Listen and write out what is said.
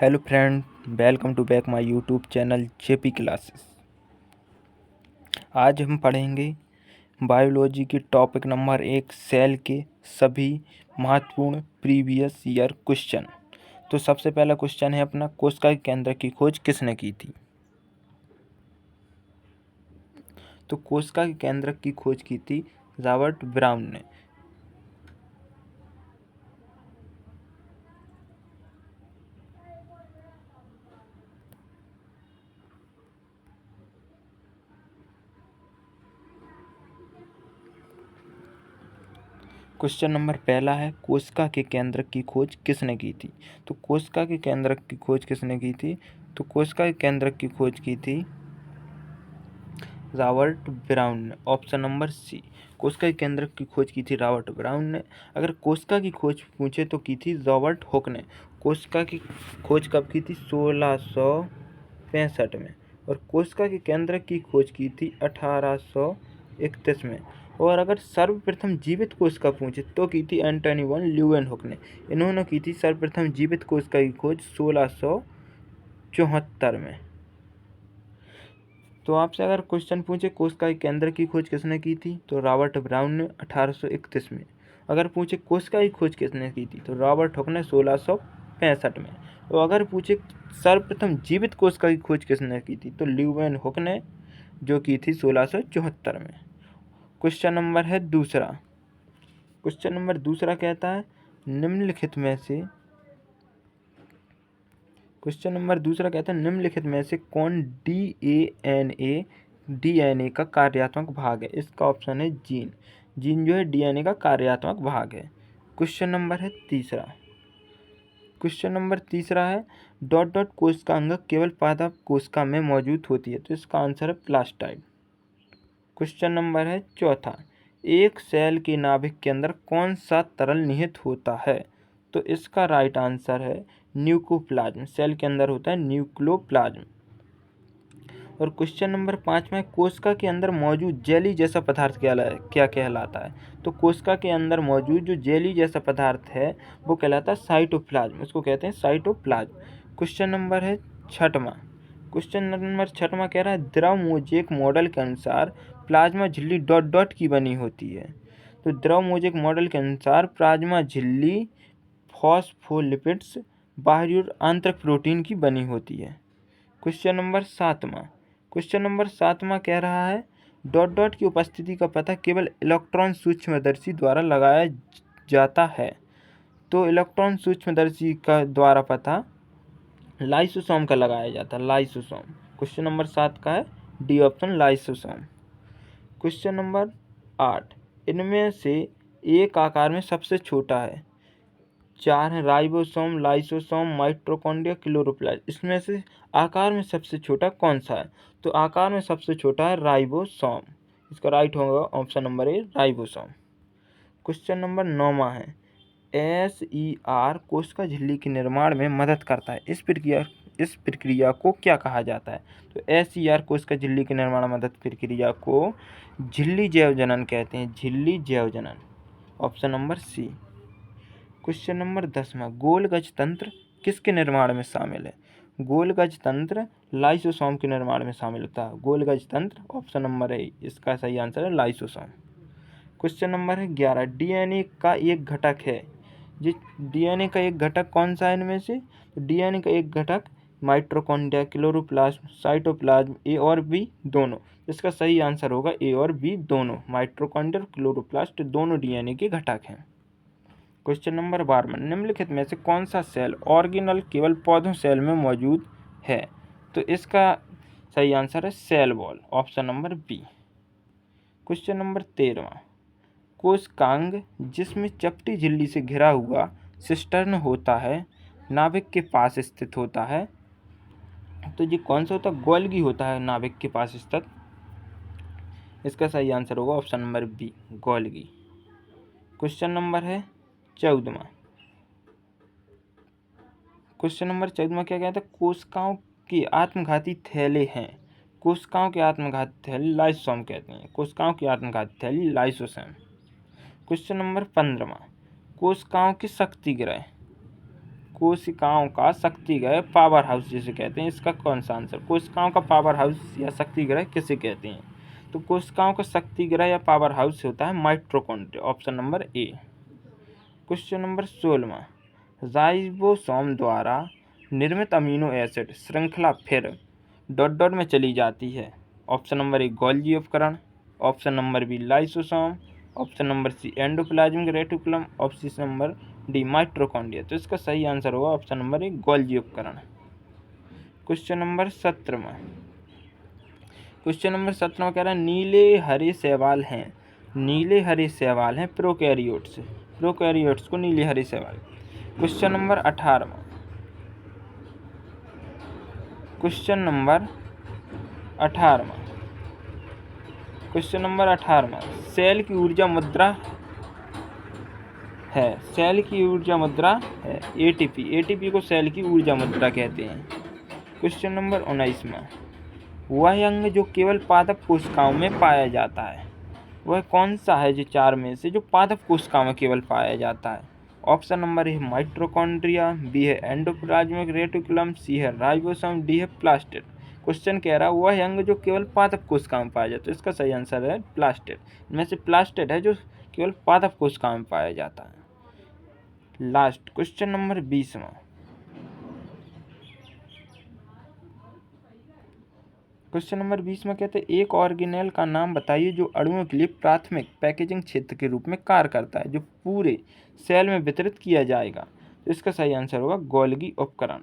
Hello friend, welcome to back my YouTube channel JP classes. आज हम पढ़ेंगे बायोलॉजी की टॉपिक नंबर 1 सेल के सभी महत्वपूर्ण प्रीवियस ईयर क्वेश्चन। तो सबसे पहला क्वेश्चन है अपना, कोशिका केंद्र की खोज किसने की थी? तो कोशिका के केंद्र की खोज की थी रॉबर्ट ब्राउन ने। क्वेश्चन नंबर पहला है, कोशिका के केंद्र की खोज किसने की थी? तो कोशिका के केंद्र की खोज किसने की थी? तो कोशिका के केंद्र की खोज की थी रॉबर्ट ब्राउन ने। ऑप्शन नंबर सी, कोशिका के केंद्र की खोज की थी रॉबर्ट ब्राउन ने। अगर कोशिका की खोज पूछे तो की थी रॉबर्ट हुक ने। कोशिका की खोज कब की थी? 1665 में। और कोशिका के केंद्र की खोज की थी 1831 में। और अगर सर्वप्रथम जीवित कोशिका पूछे तो की थी एंटनी वॉन ल्यूवेनहुक ने। इन्होंने की थी सर्वप्रथम जीवित कोशिका की खोज 1674 में। तो आपसे अगर क्वेश्चन पूछे कोशिका के केंद्र की खोज किसने की थी, तो रॉबर्ट ब्राउन ने 1831 में। अगर पूछे कोशिका की खोज किसने की थी, तो रॉबर्ट हुक ने 1665 में। और अगर पूछे सर्वप्रथम जीवित कोशिका की खोज किसने की थी, तो ल्यूवेनहुक ने, जो की थी 1674 में। क्वेश्चन नंबर है दूसरा। क्वेश्चन नंबर दूसरा कहता है, निम्नलिखित में से क्वेश्चन नंबर दूसरा कहता है निम्नलिखित में से कौन डीएनए का कार्यात्मक भाग है? इसका ऑप्शन है जीन। जीन जो है डीएनए का कार्यात्मक भाग है। क्वेश्चन नंबर है तीसरा। क्वेश्चन नंबर तीसरा है, डॉट डॉट कोशिका अंग केवल पादप कोशिका में मौजूद होती है। तो इसका आंसर है प्लास्टाइड। क्वेश्चन नंबर है चौथा, एक सेल के नाभिक के अंदर कौन सा तरल निहित होता है? तो इसका राइट आंसर है न्यूक्लोप्लाज्म। सेल के अंदर होता है न्यूक्लोप्लाज्म। और क्वेश्चन नंबर 5 में, कोशिका के अंदर मौजूद जेली जैसा पदार्थ क्या कहलाता है? तो कोशिका के अंदर मौजूद जो जेली जैसा पदार्थ है वो कहलाता है साइटोप्लाज्म। उसको कहते हैं साइटोप्लाज्म। क्वेश्चन नंबर है छठवां। क्वेश्चन नंबर छठवां कह रहा है, द्रव मोजेक मॉडल के अनुसार प्लाज्मा झिल्ली डॉट डॉट की बनी होती है। तो द्रव मोजेक मॉडल के अनुसार प्लाज्मा झिल्ली फॉस्फोलिपिड्स, बाहरी और आंतरिक प्रोटीन की बनी होती है। क्वेश्चन नंबर सातवां। क्वेश्चन नंबर सातवां कह रहा है, डॉट डॉट की उपस्थिति का पता केवल इलेक्ट्रॉन सूक्ष्मदर्शी द्वारा लगाया जाता है। तो इलेक्ट्रॉन सूक्ष्मदर्शी का द्वारा पता लाइसोसोम का लगाया जाता है, लाइसोसोम। क्वेश्चन नंबर 7 का है D option, lysosome. Question number 8, इनमें से एक आकार में सबसे छोटा है। 4 है राइबोसोम, लाइसोसोम, माइटोकॉन्ड्रिया, क्लोरोप्लास्ट। इसमें से आकार में सबसे छोटा कौन सा है? तो आकार में सबसे छोटा है राइबोसोम। इसका राइट होगा ऑप्शन नंबर ए, राइबोसोम। क्वेश्चन नंबर 9 है, SER कोशिका झिल्ली के निर्माण में मदद करता है। इस प्रक्रिया को क्या कहा जाता है? तो SER कोशिका झिल्ली के निर्माण में मदद प्रक्रिया को झिल्ली जैव जनन कहते हैं, झिल्ली जैव जनन। Option number C. Question number 10वां, गोलगज तंत्र किसके निर्माण में शामिल है? गोलगज तंत्र लाइसोसोम के निर्माण में शामिल होता है। गोलगज तंत्र ऑप्शन नंबर ए, इसका सही आंसर है लाइसोसोम। क्वेश्चन नंबर है 11, डीएनए का एक घटक है। जिस डीएनए का एक घटक कौन सा है इनमें से? तो डीएनए का एक घटक माइटोकॉन्ड्रिया, क्लोरोप्लास्ट, साइटोप्लाज्म, ए और बी दोनों। इसका सही आंसर होगा ए और बी दोनों। माइटोकॉन्ड्रिया, क्लोरोप्लास्ट दोनों डीएनए के घटक हैं। क्वेश्चन नंबर 12, निम्नलिखित में से कौन सा सेल ऑर्गेनल केवल पौधों सेल में मौजूद है? तो इसका सही आंसर है cell wall. Option number B. Question number 13, कोशिकांग जिसमें चपटी झिल्ली से घिरा हुआ सिस्टर्न होता है, नाभिक के पास स्थित होता है। तो ये कौन सा होता है? गोल्गी होता है नाभिक के पास स्थित। इसका सही आंसर होगा option number B, Golgi. Question number है 14। क्वेश्चन नंबर 14 क्या कहता है? कोशिकाओं के आत्मघाती थैले हैं। कोशिकाओं के आत्मघाती थैले लाइसोसोम कहते हैं। कोशिकाओं की आत्मघाती थैली लाइसोसोम। क्वेश्चन नंबर 15, कोशिकाओं की शक्ति ग्रह। कोशिकाओं का शक्तिग्रह पावर हाउस जिसे कहते हैं, इसका कौन सा आंसर? कोशिकाओं का पावर हाउस या शक्तिग्रह किसे कहते हैं? तो कोशिकाओं का शक्तिग्रह या पावर हाउस होता है माइटोकॉन्ड्रिया, ऑप्शन नंबर ए। क्वेश्चन नंबर 16, राइबोसोम द्वारा निर्मित अमीनो एसिड श्रृंखला फिर डॉट डॉट में चली जाती है। ऑप्शन नंबर ए गोल्गी उपकरण, option number B lysosome, option number C endoplasmic reticulum, option number D mitochondria. तो इसका सही आंसर होगा ऑप्शन नंबर ए गोल्गी उपकरण। क्वेश्चन नंबर 17, क्वेश्चन नंबर 17 कह रहा है नीले हरे शैवाल हैं, नीले हरे शैवाल हैं प्रोकैरियोट्स, प्रोकैरियोट्स को नीले हरे शैवाल। Question number 18, question number 18, question number 18, cell की ऊर्जा मुद्रा है, सेल की ऊर्जा मुद्रा है एटीपी, एटीपी को सेल की ऊर्जा मुद्रा कहते हैं। क्वेश्चन नंबर 19 में वह अंग जो केवल पादप कोशिकाओं में पाया जाता है, वह कौन सा है जो चार में से जो पादप कोशिकाओं में केवल पाया जाता है? Option number A mitochondria, B है एंडोप्लाज्मिक रेटिकुलम, सी है राइबोसोम, डी है प्लास्टिड। क्वेश्चन कह रहा है वह अंग जो केवल पादप कोशिकाओं में पाया जाता है, इसका सही आंसर है प्लास्टिड। इनमें से प्लास्टिड है जो केवल पादप कोशिकाओं में पाया जाता है। Last question number 20, question number 20 में कहते हैं एक ऑर्गेनेल का नाम बताइए जो अणुओं के लिए प्राथमिक पैकेजिंग क्षेत्र के रूप में कार्य करता है, जो पूरे सेल में वितरित किया जाएगा। तो इसका सही आंसर होगा गोल्गी उपकरण।